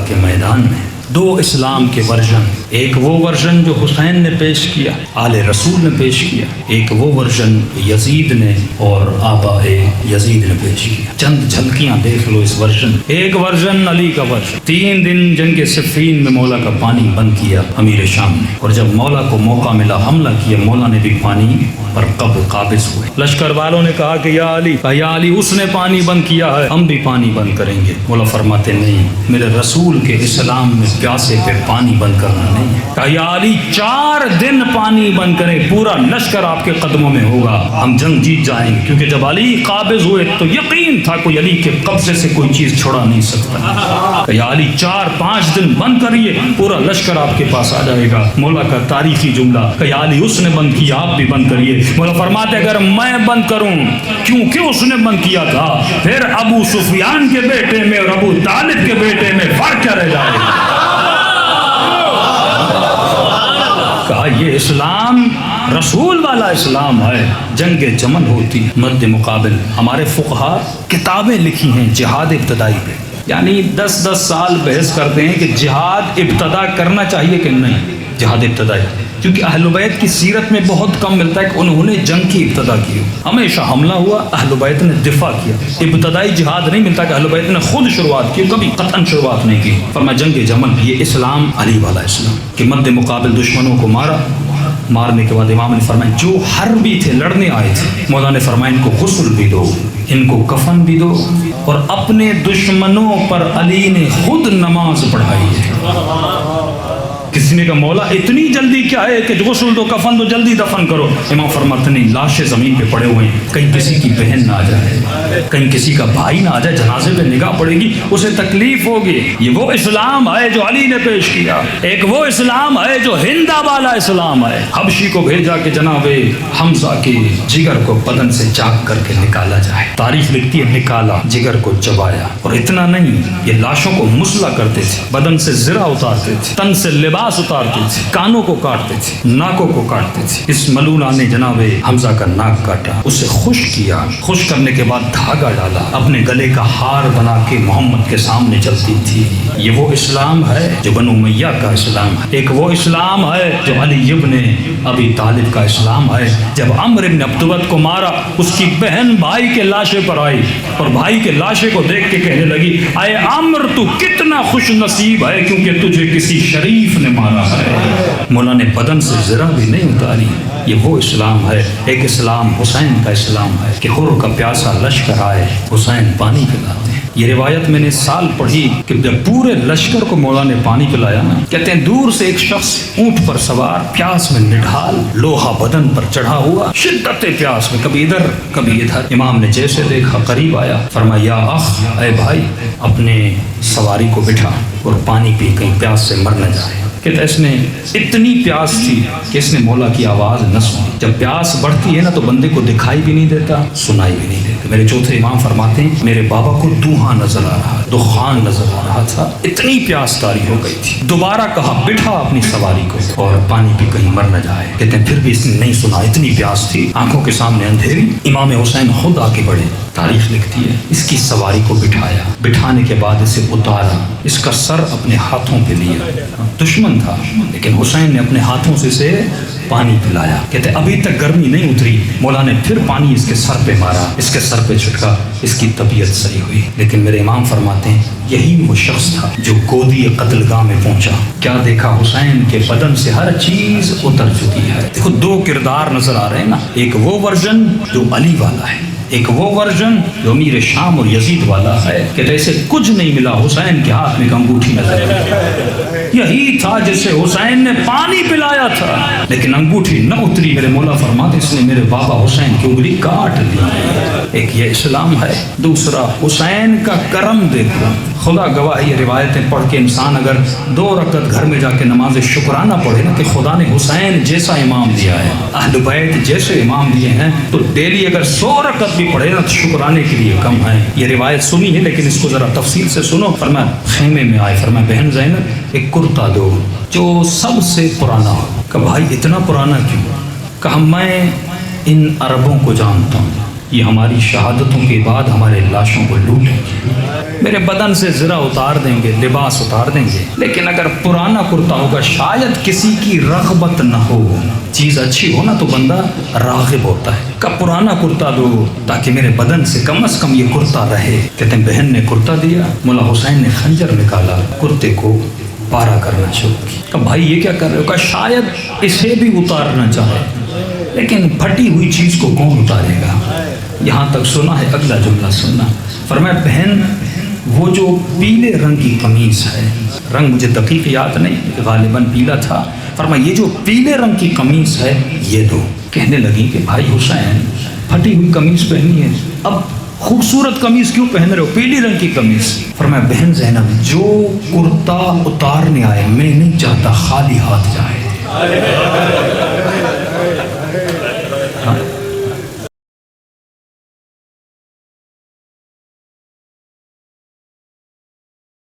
کے میدان میں دو اسلام کے ورژن، ایک وہ ورژن جو حسین نے پیش کیا، آل رسول نے پیش کیا، ایک وہ ورژن یزید نے اور آباء یزید نے پیش کیا۔ چند جھلکیاں دیکھ لو اس ورژن۔ ایک ورژن علی کا ورژن، 3 دن جنگ صفین میں مولا کا پانی بند کیا امیر شام نے، اور جب مولا کو موقع ملا حملہ کیا، مولا نے بھی پانی پر قابض ہوئے۔ لشکر والوں نے کہا کہ یا علی اس نے پانی بند کیا ہے، ہم بھی پانی بند کریں گے۔ مولا فرماتے نہیں، میرے رسول کے اسلام میں پیاسے پہ پانی بند کرنا نہیں ہے۔ کہا یا علی 4 دن پانی بند کریں، پورا لشکر آپ کے قدموں میں ہوگا، ہم جنگ جیت جائیں گے۔ کیونکہ جب علی قابض ہوئے تو یقین تھا کوئی علی کے قبضے سے کوئی چیز چھوڑا نہیں سکتا۔ کہ یا علی 4-5 دن بند کریے، پورا لشکر آپ کے پاس آ جائے گا۔ مولا کا تاریخی جملہ کہ یا علی اس نے بند کیا، آپ بھی بند کریے۔ مولا فرماتے اگر میں بند کروں، کیونکہ اس نے بند کیا تھا، پھر ابو سفیان کے بیٹے میں اور ابو طالب کے بیٹے میں فرق کیا رہ جائے گا؟ کہا یہ اسلام رسول والا اسلام ہے۔ جنگ جمل ہوتی مد مقابل ہمارے فقہا کتابیں لکھی ہیں جہاد ابتدائی پہ، یعنی 10 سال بحث کرتے ہیں کہ جہاد ابتدا کرنا چاہیے کہ نہیں، جہاد ابتدائی، کیونکہ اہل بیت کی سیرت میں بہت کم ملتا ہے کہ انہوں نے جنگ کی ابتدا کی ہو۔ ہمیشہ حملہ ہوا، اہل بیت نے دفاع کیا، ابتدائی جہاد نہیں ملتا کہ اہل بیت نے خود شروعات کی، کبھی قطعاً شروعات نہیں کی۔ فرمایا جنگ جمل یہ اسلام علی والا اسلام کہ مد مقابل دشمنوں کو مارا، مارنے کے بعد امام نے فرمایا جو حربی تھے، لڑنے آئے تھے، مولا نے فرمایا ان کو غسل بھی دو، ان کو کفن بھی دو، اور اپنے دشمنوں پر علی نے خود نماز پڑھائی ہے۔ کسی نے کہا مولا اتنی جلدی کیا ہے کہ غسل دو کفن دو جلدی دفن کرو؟ امام فرماتے نہیں، لاشیں زمین پہ پڑے ہوئے ہیں، کہیں کسی کی بہن نہ آ جائے، کہیں کسی کا بھائی نہ آ جائے، جنازے پہ نگاہ پڑے گی، اسے تکلیف ہوگی۔ یہ وہ اسلام ہے جو علی نے پیش کیا، ایک وہ اسلام ہے جو ہندا والا اسلام ہے۔ حبشی کو بھیجا کہ جناب حمزہ کے جگر کو بدن سے چاک کر کے نکالا جائے، تاریخ لکھتی ہے نکالا، جگر کو چبایا، اور اتنا نہیں، یہ لاشوں کو مسلا کرتے تھے، بدن سے زرہ اتارتے تھے، تن سے لباس اتارتے تھے، کانوں کو کاٹتے تھے، ناکوں کو کاٹتے تھے۔ اس ملولہ نے جناب حمزہ کا ناک کاٹا، اسے خشک کیا، خشک کرنے کے بعد دھاگا ڈالا، اپنے گلے کا ہار بنا کے محمد کے سامنے چلتی تھی۔ یہ وہ اسلام ہے جو بنو امیہ کا اسلام ہے، ایک وہ اسلام ہے جو علی ابن ابی طالب کا اسلام ہے۔ جب عمر ابن عبدوت کو مارا، اس کی بہن بھائی کے لاشے پر آئی اور بھائی کے لاشے کو دیکھ کے کہنے لگی اے عمر تو کتنا خوش نصیب ہے کیونکہ تجھے کسی شریف نے مارا ہے۔ مولا نے بدن سے ذرا بھی نہیں اتاری۔ یہ وہ اسلام ہے، ایک اسلام حسین کا اسلام ہے کہ حر کا پیاسا لشکر آئے، حسین پانی پلاتے ہیں۔ یہ روایت میں نے سال پڑھی کہ جب پورے لشکر کو مولا نے پانی پلایا نا، کہتے ہیں دور سے ایک شخص اونٹ پر سوار، پیاس میں نڈھال، لوہا بدن پر چڑھا ہوا، شدت پیاس میں، کبھی ادھر کبھی ادھر۔ امام نے جیسے دیکھا قریب آیا، فرمایا یا اخ، اے بھائی، اپنے سواری کو بٹھا اور پانی پی، کہیں پیاس سے مر نہ جائے۔ کہتے اس نے اتنی پیاس تھی کہ اس نے مولا کی آواز نہ سنی۔ جب پیاس بڑھتی ہے نا تو بندے کو دکھائی بھی نہیں دیتا، سنائی بھی نہیں دیتا۔ میرے چوتھے امام فرماتے ہیں میرے بابا کو دھواں نظر آ رہا، دخان نظر آ رہا تھا، اتنی پیاس طاری ہو گئی تھی۔ دوبارہ کہا بٹھا اپنی سواری کو اور پانی پی، کہیں مر نہ جائے۔ کہتے ہیں پھر بھی اس نے نہیں سنا، اتنی پیاس تھی، آنکھوں کے سامنے اندھیری۔ امام حسین خود آگے بڑھے، تاریخ لکھتی ہے اس کی سواری کو بٹھایا، بٹھانے کے بعد اسے اتارا، اس کا سر اپنے ہاتھوں پہ لیا، دشمن تھا لیکن حسین نے اپنے ہاتھوں سے اسے پانی پلایا۔ کہتے ابھی تک گرمی نہیں اتری، مولا نے پھر پانی اس کے سر پہ مارا، اس کے سر پہ چھٹکا، اس کی طبیعت صحیح ہوئی۔ لیکن میرے امام فرماتے ہیں یہی وہ شخص تھا جو گودی قتل گاہ میں پہنچا، کیا دیکھا حسین کے بدن سے ہر چیز اتر چکی ہے۔ دیکھو دو کردار نظر آ رہے ہیں نا، ایک وہ ورژن جو علی والا ہے، ایک وہ ورژن جو امیر شام اور یزید والا ہے کہ جیسے کچھ نہیں ملا، حسین کے ہاتھ میں ایک انگوٹھی نظر آئی، یہی تھا جسے حسین نے پانی پلایا تھا، لیکن انگوٹھی نہ اتری۔ میرے مولا فرماتے اس نے میرے بابا حسین کی انگلی کاٹ لی۔ ایک یہ اسلام ہے، دوسرا حسین کا کرم دیکھو۔ خدا گواہ یہ روایتیں پڑھ کے انسان اگر 2 رکعت گھر میں جا کے نماز شکرانہ پڑھے نا کہ خدا نے حسین جیسا امام دیا ہے، اہل بیت جیسے امام دیے ہیں، تو ڈیلی اگر 100 رکعت بھی پڑھے نا تو شکرانے کے لیے کم ہے۔ یہ روایت سنی ہے لیکن اس کو ذرا تفصیل سے سنو۔ فرمایا خیمے میں آئے، فرمایا بہن زینب ایک کرتا دو جو سب سے پرانا ہو۔ کہ بھائی اتنا پرانا کیوں؟ کہا میں ان عربوں کو جانتا ہوں، یہ ہماری شہادتوں کے بعد ہمارے لاشوں کو لوٹیں گے، میرے بدن سے زرہ اتار دیں گے، لباس اتار دیں گے، لیکن اگر پرانا کرتا ہوگا، شاید کسی کی رغبت نہ ہو، چیز اچھی ہو نا تو بندہ راغب ہوتا ہے کہ پرانا کرتا دو تاکہ میرے بدن سے کم از کم یہ کرتا رہے۔ کہتے ہیں بہن نے کرتا دیا، مولا حسین نے خنجر نکالا، کرتے کو پارا کرنا شروع کیا۔ کہ بھائی یہ کیا کر رہے ہو؟ کہ شاید اسے بھی اتارنا چاہے، لیکن پھٹی ہوئی چیز کو کون اتارے گا؟ یہاں تک سنا ہے، اگلا جملہ سننا، فرمایا بہن وہ جو پیلے رنگ کی قمیص ہے، رنگ مجھے دقیق یاد نہیں، غالباً پیلا تھا، فرمایا یہ جو پیلے رنگ کی قمیص ہے یہ دو۔ کہنے لگی کہ بھائی حسین پھٹی ہوئی قمیص پہنی ہے، اب خوبصورت قمیص کیوں پہن رہے ہو، پیلی رنگ کی قمیص؟ فرمایا بہن زینب جو کرتا اتارنے آئے میں نہیں چاہتا خالی ہاتھ جائے۔